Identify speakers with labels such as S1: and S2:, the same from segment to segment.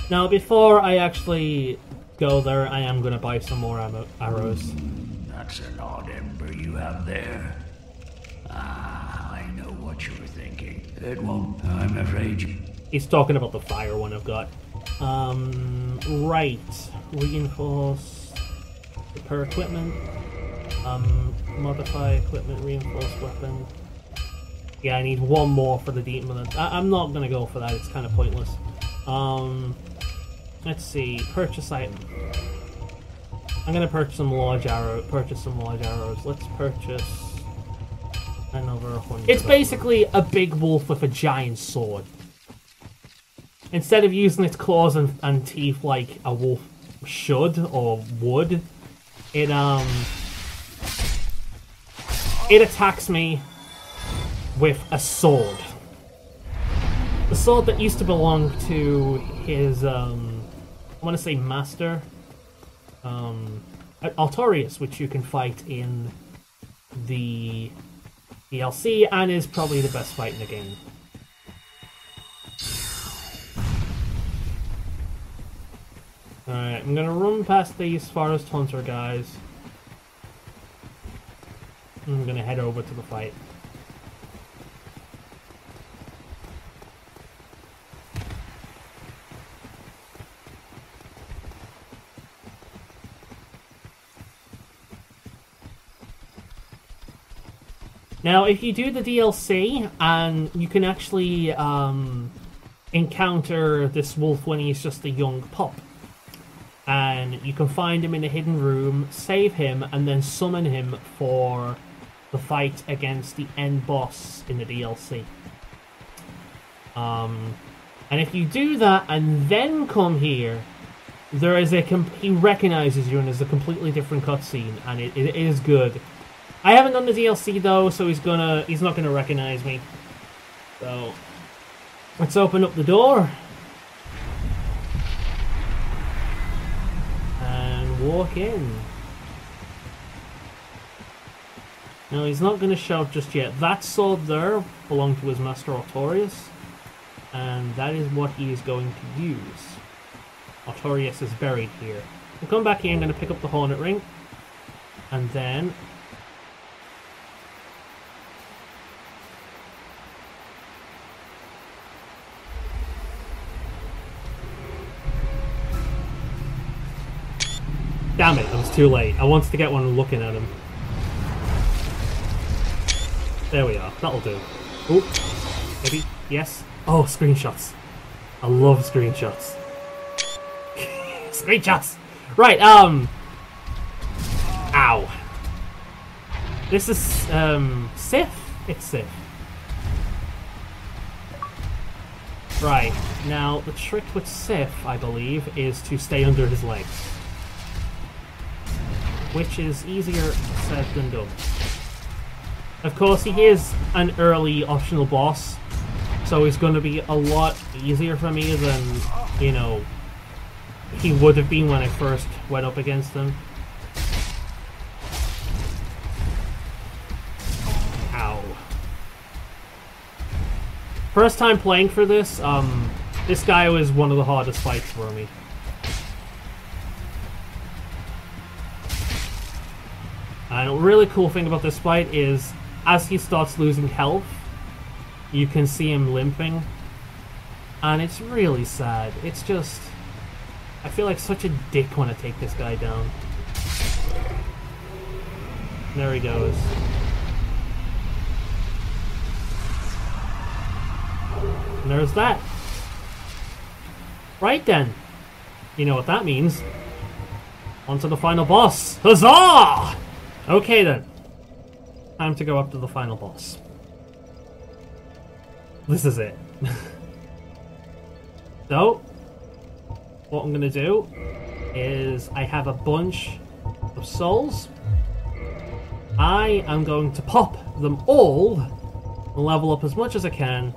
S1: Now, before I actually go there, I am going to buy some more arrows.
S2: That's an odd ember you have there. Ah, I know what you were thinking. It won't, I'm afraid.
S1: He's talking about the fire one I've got. Right. Reinforce repair equipment. Modify equipment, reinforce weapon. Yeah, I need one more for the demon. I'm not gonna go for that, it's kind of pointless. Let's see, purchase item. I'm gonna purchase some large arrows. Let's purchase another 100. It's basically a big wolf with a giant sword. Instead of using its claws and teeth like a wolf should or would, it attacks me with a sword. The sword that used to belong to his, I want to say master, Altorius, which you can fight in the DLC, and is probably the best fight in the game. Alright, I'm gonna run past these forest hunter guys. I'm gonna head over to the fight. Now, if you do the DLC, and you can actually encounter this wolf when he's just a young pup. And you can find him in a hidden room, save him, and then summon him for the fight against the end boss in the DLC. And if you do that and then come here, there is he recognizes you and there's a completely different cutscene, and it is good. I haven't done the DLC though, so he's not gonna recognize me. So let's open up the door. Walk in. No, he's not going to shout just yet. That sword there belonged to his master Altorius, and that is what he is going to use. Altorius is buried here. We'll come back here. I'm going to pick up the Hornet Ring, and then damn it, I was too late. I wanted to get one looking at him. There we are. That'll do. Ooh. Maybe. Yes. Oh, screenshots. I love screenshots. Screenshots! Right, Ow. This is, Sith? It's Sith. Right. Now, the trick with Sith, I believe, is to stay under his legs. Which is easier said than done. Of course, he is an early optional boss, so he's going to be a lot easier for me than, you know, he would have been when I first went up against him. Ow. First time playing for this, this guy was one of the hardest fights for me. And a really cool thing about this fight is, as he starts losing health, you can see him limping. And it's really sad. It's just... I feel like such a dick when I take this guy down. There he goes. And there's that. Right then. You know what that means. On to the final boss. Huzzah! Okay then. Time to go up to the final boss. This is it. So, what I'm gonna do is I have a bunch of souls. I am going to pop them all and level up as much as I can.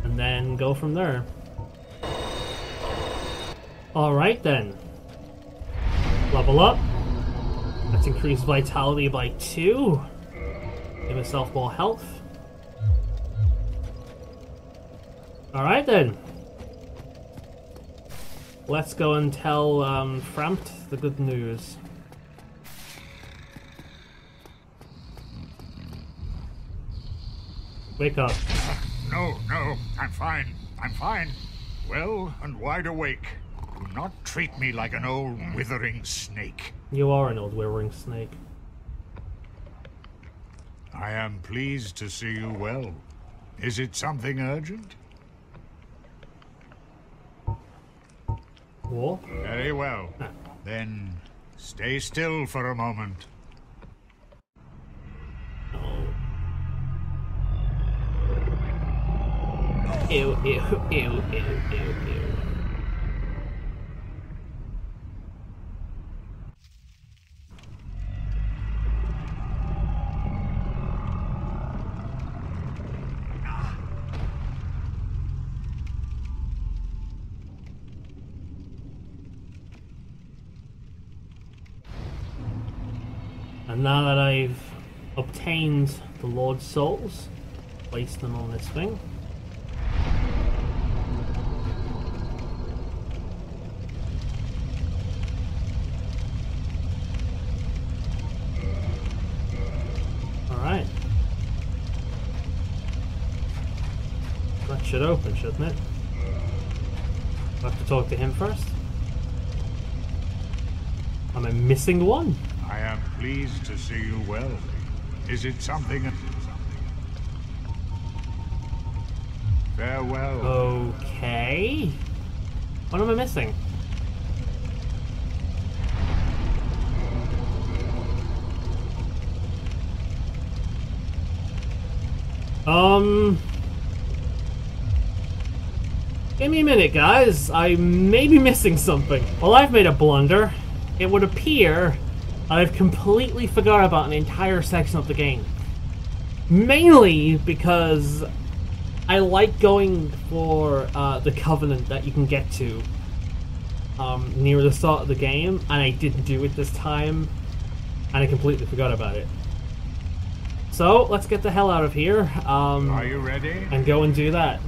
S1: And then go from there. Alright then. Level up. Let's increase vitality by 2. Give myself more health. Alright then. Let's go and tell Frampt the good news. Wake up.
S3: No, I'm fine. I'm fine. Well and wide awake. Do not treat me like an old withering snake.
S1: You are an old withering snake.
S3: I am pleased to see you well. Is it something urgent?
S1: What?
S3: Very well. Then stay still for a moment.
S1: Ew, ew, ew, ew, ew, ew. And now that I've obtained the Lord's souls, place them on this thing. Alright. That should open, shouldn't it? I have to talk to him first. Am I missing one?
S3: I am pleased to see you well. Is it something? Farewell.
S1: Okay. What am I missing? Give me a minute, guys. I may be missing something. Well, I've made a blunder. It would appear I've completely forgot about an entire section of the game. Mainly because I like going for the Covenant that you can get to near the start of the game, and I didn't do it this time, and I completely forgot about it. So, let's get the hell out of here.
S3: Are you ready?
S1: And go and do that.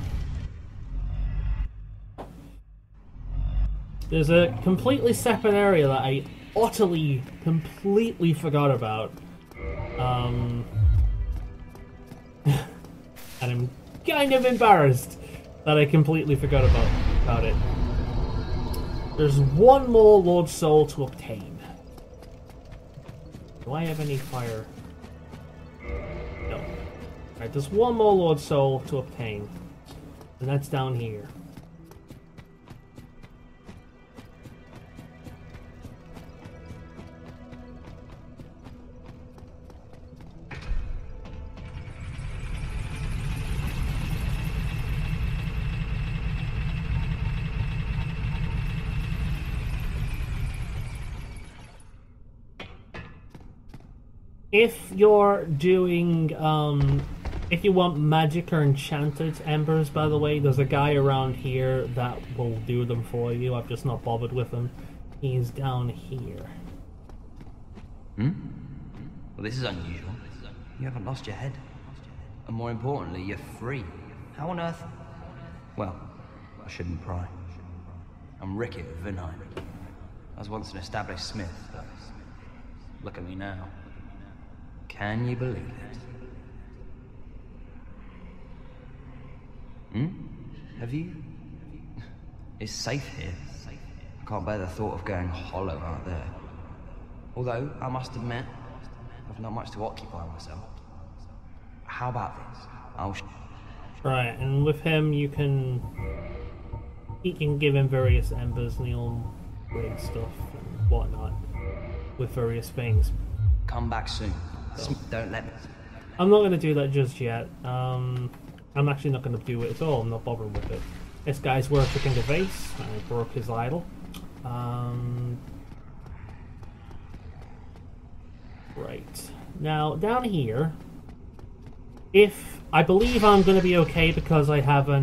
S1: There's a completely separate area that I utterly, completely forgot about. And I'm kind of embarrassed that I completely forgot about it. There's one more Lord Soul to obtain. Do I have any fire? No. Alright, there's one more Lord Soul to obtain. And that's down here. If you're doing, if you want magic or enchanted embers, by the way, there's a guy around here that will do them for you. I've just not bothered with him. He's down here.
S4: Hmm? Well, this is unusual. You haven't lost your head. And more importantly, you're free. How on earth? Well, I shouldn't pry. I'm Ricky of Vinheim. I was once an established smith, but look at me now. Can you believe it? Hmm? Have you? It's safe here. I can't bear the thought of going hollow out there. Although, I must admit, I've not much to occupy myself. How about this?
S1: Right, and with him you can give him various embers and he'll break stuff and whatnot with various things.
S4: Come back soon. Don't let me.
S1: I'm not going to do that just yet. I'm actually not going to do it at all. I'm not bothering with it. This guy's worshipping a vase. I broke his idol. Right. Now, down here, if I believe I'm going to be okay because I have a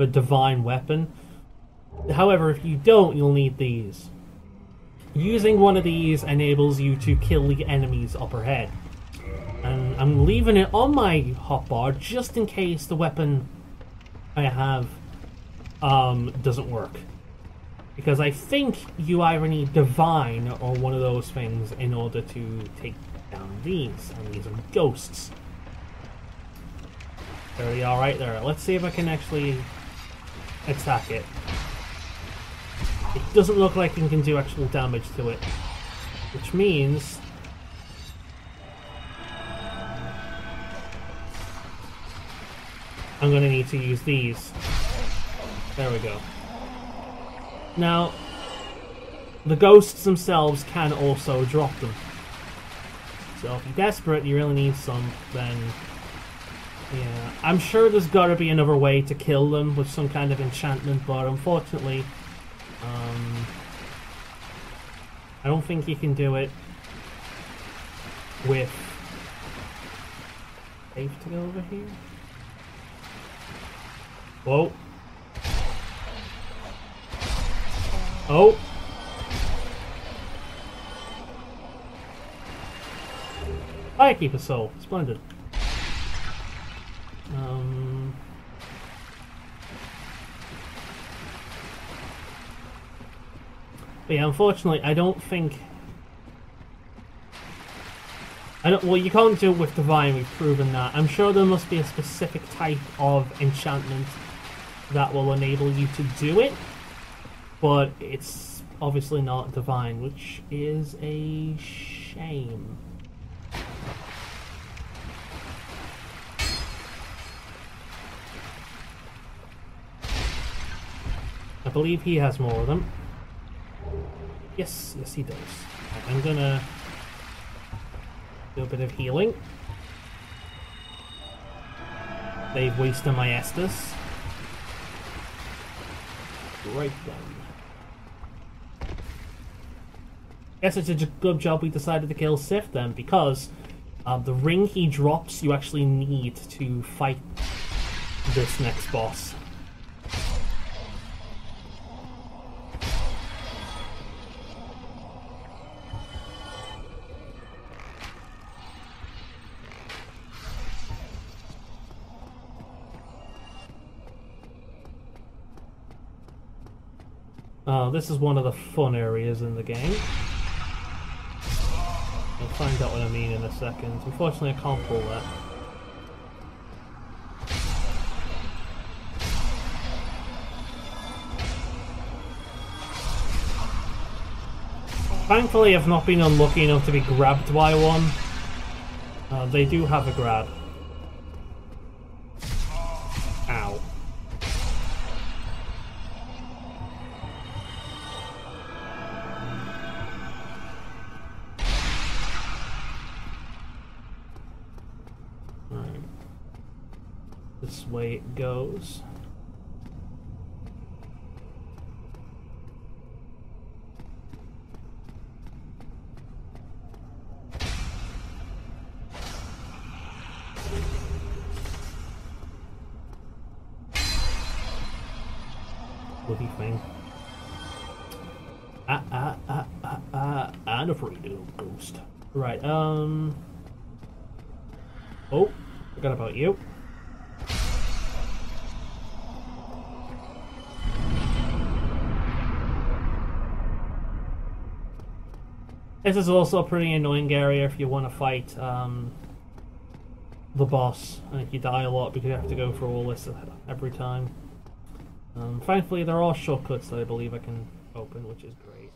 S1: divine weapon. However, if you don't, you'll need these. Using one of these enables you to kill the enemies up ahead. And I'm leaving it on my hotbar just in case the weapon I have doesn't work. Because I think you either need Divine or one of those things in order to take down these. And these are ghosts. There we are right there. Let's see if I can actually attack it. It doesn't look like it can do actual damage to it. Which means... I'm going to need to use these. There we go. Now, the ghosts themselves can also drop them. So if you're desperate, you really need some, then... Yeah, I'm sure there's got to be another way to kill them with some kind of enchantment, but unfortunately... I don't think you can do it with... Safe to go over here? Whoa. Oh! Firekeeper soul. Splendid. But yeah, unfortunately, I don't think... well, you can't do it with Divine, we've proven that. I'm sure there must be a specific type of enchantment that will enable you to do it. But it's obviously not Divine, which is a shame. I believe he has more of them. Yes, yes he does. I'm gonna do a bit of healing. They've wasted my Estus. Right then. Guess it's a good job we decided to kill Sif then, because the ring he drops you actually need to fight this next boss. This is one of the fun areas in the game. I'll find out what I mean in a second. Unfortunately, I can't pull that. Thankfully, I've not been unlucky enough to be grabbed by one. They do have a grab. Ow. This way it goes. Bloody thing. I'm afraid of a ghost. Right, oh, forgot about you. This is also a pretty annoying area if you want to fight the boss, and if you die a lot because you have to go through all this every time. Thankfully there are shortcuts that I believe I can open, which is great.